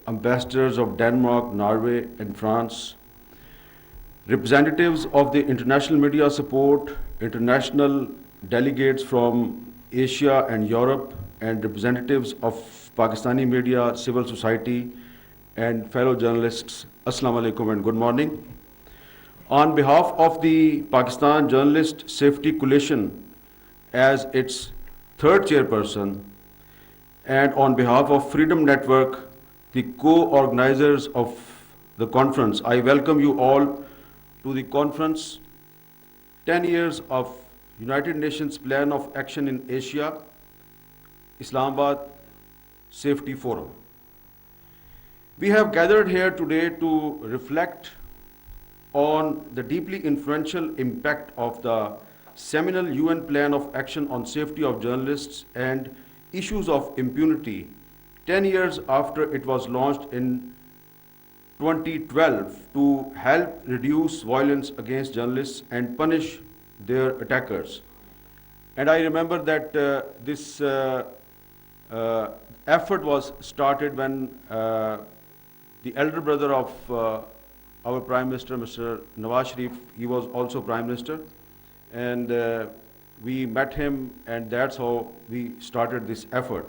ambassadors of Denmark, Norway, and France, representatives of the international media support, international delegates from Asia and Europe, and representatives of Pakistani media, civil society, and fellow journalists, Assalamu alaikum and good morning. On behalf of the Pakistan Journalist Safety Coalition, as its third chairperson, and on behalf of Freedom Network, the co-organizers of the conference, I welcome you all to the conference, 10 years of United Nations Plan of Action in Asia, Islamabad Safety Forum. We have gathered here today to reflect on the deeply influential impact of the seminal UN Plan of Action on Safety of Journalists and Issues of Impunity, 10 years after it was launched in 2012 to help reduce violence against journalists and punish their attackers. And I remember that this effort was started when the elder brother of our Prime Minister, Mr. Nawaz Sharif, he was also Prime Minister, and we met him, and that's how we started this effort.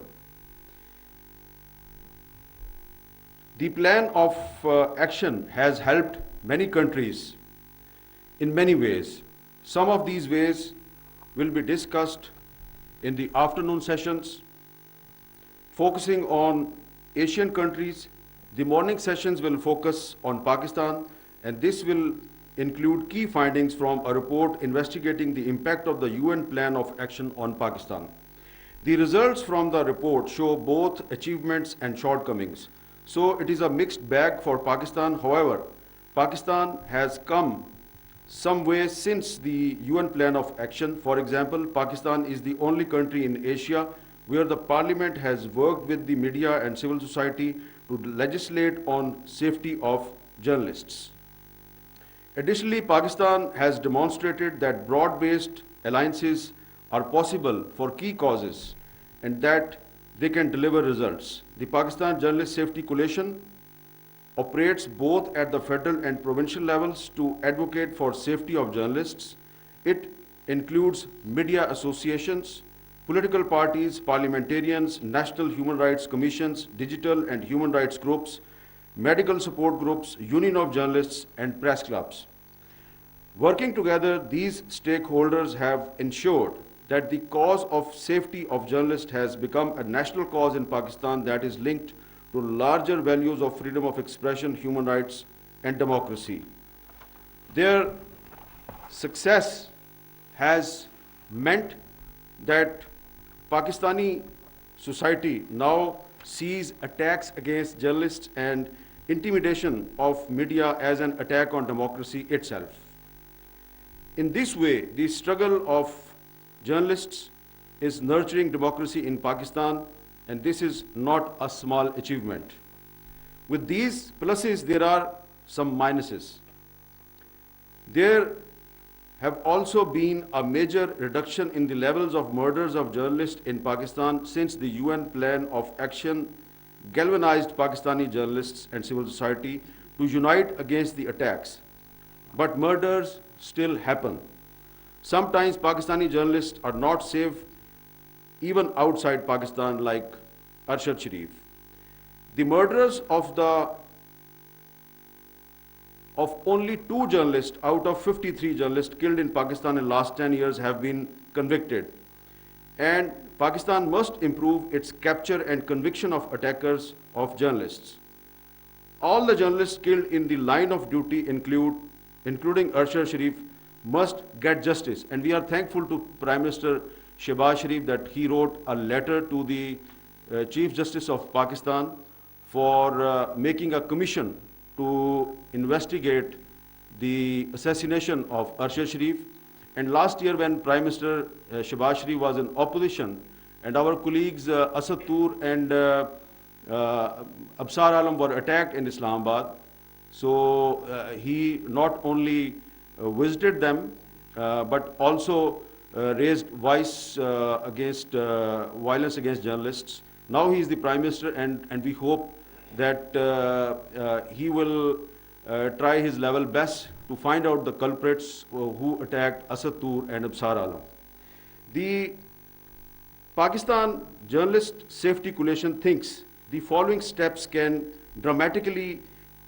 The plan of action has helped many countries in many ways. Some of these ways will be discussed in the afternoon sessions, focusing on Asian countries. The morning sessions will focus on Pakistan, and this will include key findings from a report investigating the impact of the UN Plan of Action on Pakistan. The results from the report show both achievements and shortcomings. So it is a mixed bag for Pakistan. However, Pakistan has come some way since the UN Plan of Action. For example, Pakistan is the only country in Asia where the parliament has worked with the media and civil society to legislate on safety of journalists. Additionally, Pakistan has demonstrated that broad-based alliances are possible for key causes and that they can deliver results. The Pakistan Journalist Safety Coalition operates both at the federal and provincial levels to advocate for safety of journalists. It includes media associations, political parties, parliamentarians, national human rights commissions, digital and human rights groups, medical support groups, union of journalists, and press clubs. Working together, these stakeholders have ensured that the cause of safety of journalists has become a national cause in Pakistan that is linked to larger values of freedom of expression, human rights, and democracy. Their success has meant that Pakistani society now sees attacks against journalists and intimidation of media as an attack on democracy itself. In this way, the struggle of journalists is nurturing democracy in Pakistan, and this is not a small achievement. With these pluses, there are some minuses. There have also been a major reduction in the levels of murders of journalists in Pakistan since the UN Plan of Action galvanized Pakistani journalists and civil society to unite against the attacks. But murders still happen. Sometimes Pakistani journalists are not safe even outside Pakistan, like Arshad Sharif. The murders of only 2 journalists out of 53 journalists killed in Pakistan in the last 10 years have been convicted. And Pakistan must improve its capture and conviction of attackers of journalists. All the journalists killed in the line of duty, including Arshad Sharif, must get justice. And we are thankful to Prime Minister Shehbaz Sharif that he wrote a letter to the Chief Justice of Pakistan for making a commission to investigate the assassination of Arshad Sharif. And last year when Prime Minister Shehbaz Sharif was in opposition and our colleagues Asad Tur and Absar Alam were attacked in Islamabad, so he not only visited them but also raised voice against violence against journalists. Now he is the Prime Minister, and we hope that he will try his level best to find out the culprits who attacked Asad Tur and Absar Alam. The Pakistan Journalist Safety Coalition thinks the following steps can dramatically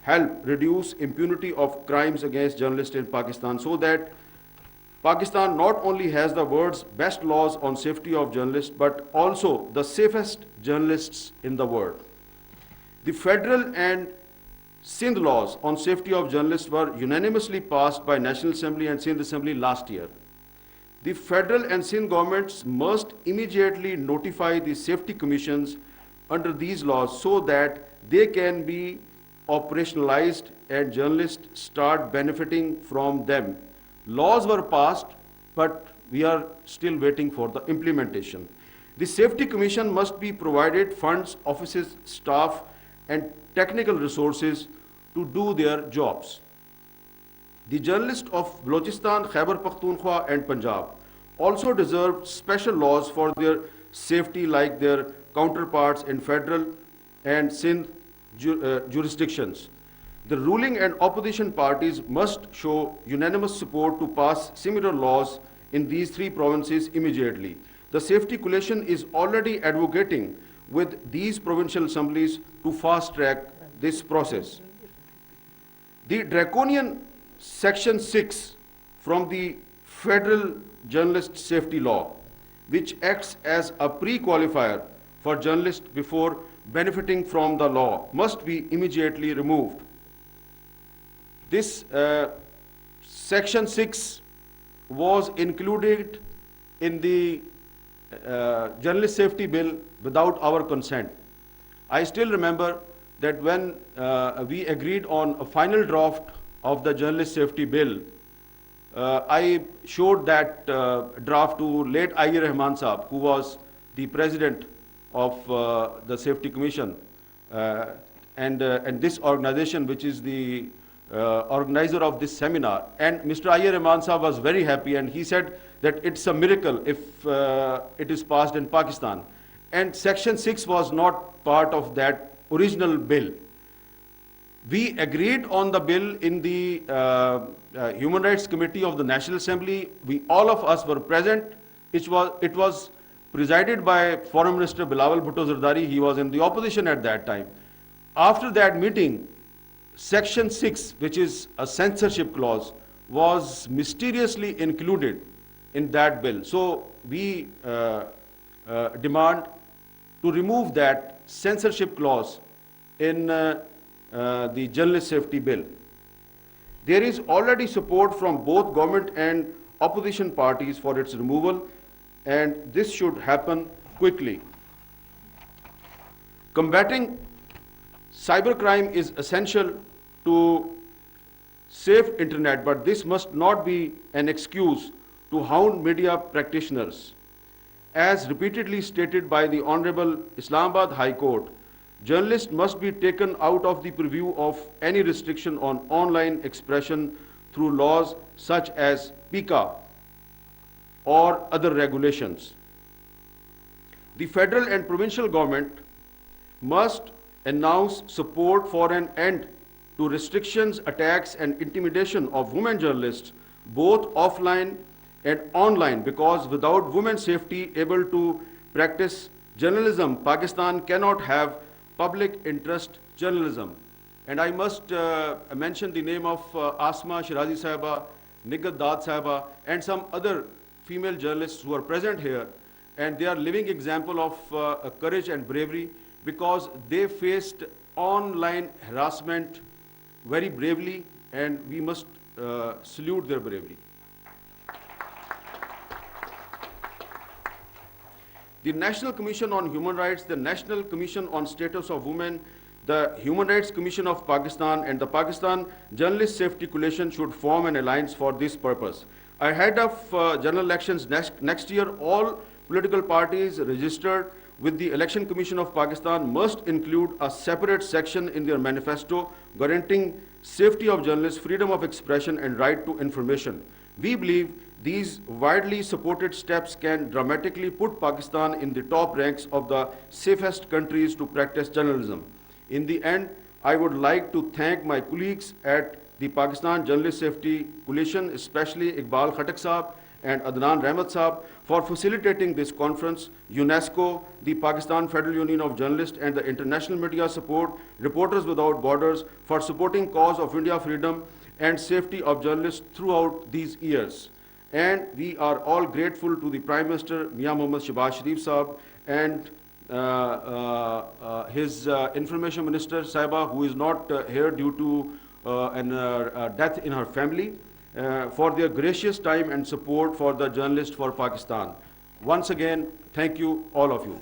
help reduce impunity of crimes against journalists in Pakistan, so that Pakistan not only has the world's best laws on safety of journalists, but also the safest journalists in the world. The federal and Sindh laws on safety of journalists were unanimously passed by National Assembly and Sindh Assembly last year. The federal and Sindh governments must immediately notify the safety commissions under these laws so that they can be operationalized and journalists start benefiting from them. Laws were passed, but we are still waiting for the implementation. The Safety Commission must be provided funds, offices, staff, and technical resources to do their jobs. The journalists of Balochistan, Khyber Pakhtunkhwa, and Punjab also deserve special laws for their safety like their counterparts in federal and Sindh jurisdictions. The ruling and opposition parties must show unanimous support to pass similar laws in these three provinces immediately. The Safety Coalition is already advocating with these provincial assemblies to fast-track this process. The draconian Section 6 from the Federal Journalist Safety Law, which acts as a pre-qualifier for journalists before benefiting from the law, must be immediately removed. This Section 6 was included in the Journalist Safety Bill without our consent. I still remember that when we agreed on a final draft of the Journalist Safety Bill, I showed that draft to late I.A. Rahman Saab, who was the president of the Safety Commission, and this organization, which is the organizer of this seminar. And Mr. I.A. Rahman Saab was very happy, and he said that it's a miracle if it is passed in Pakistan. And Section 6 was not part of that original bill. We agreed on the bill in the Human Rights Committee of the National Assembly. All of us were present. It was presided by Foreign Minister Bilawal Bhutto Zardari. He was in the opposition at that time. After that meeting, Section 6, which is a censorship clause, was mysteriously included in that bill. So we demand to remove that censorship clause in the Journalist Safety Bill. There is already support from both government and opposition parties for its removal, and this should happen quickly. Combating cybercrime is essential to safe internet, but this must not be an excuse to hound media practitioners. As repeatedly stated by the Honorable Islamabad High Court, journalists must be taken out of the purview of any restriction on online expression through laws such as PICA or other regulations. The federal and provincial government must announce support for an end to restrictions, attacks, and intimidation of women journalists, both offline and online, because without women's safety able to practice journalism, Pakistan cannot have public interest journalism. And I must mention the name of Asma Shirazi Sahaba, Nigat Dad Sahaba, and some other female journalists who are present here. And they are living example of courage and bravery, because they faced online harassment very bravely, and we must salute their bravery. The National Commission on Human Rights, the National Commission on Status of Women, the Human Rights Commission of Pakistan, and the Pakistan Journalist Safety Coalition should form an alliance for this purpose. Ahead of general elections next year, all political parties registered with the Election Commission of Pakistan must include a separate section in their manifesto guaranteeing safety of journalists, freedom of expression, and right to information. We believe these widely supported steps can dramatically put Pakistan in the top ranks of the safest countries to practice journalism. In the end, I would like to thank my colleagues at the Pakistan Journalist Safety Coalition, especially Iqbal Khatak Saab and Adnan Rahmat Saab, for facilitating this conference, UNESCO, the Pakistan Federal Union of Journalists, and the international media support, Reporters Without Borders, for supporting cause of India freedom and safety of journalists throughout these years. And we are all grateful to the Prime Minister, Mia Mohammad Shehbaz Sharif Saab, and his Information Minister, Saiba, who is not here due to a death in her family, for their gracious time and support for the journalists for Pakistan. Once again, thank you, all of you.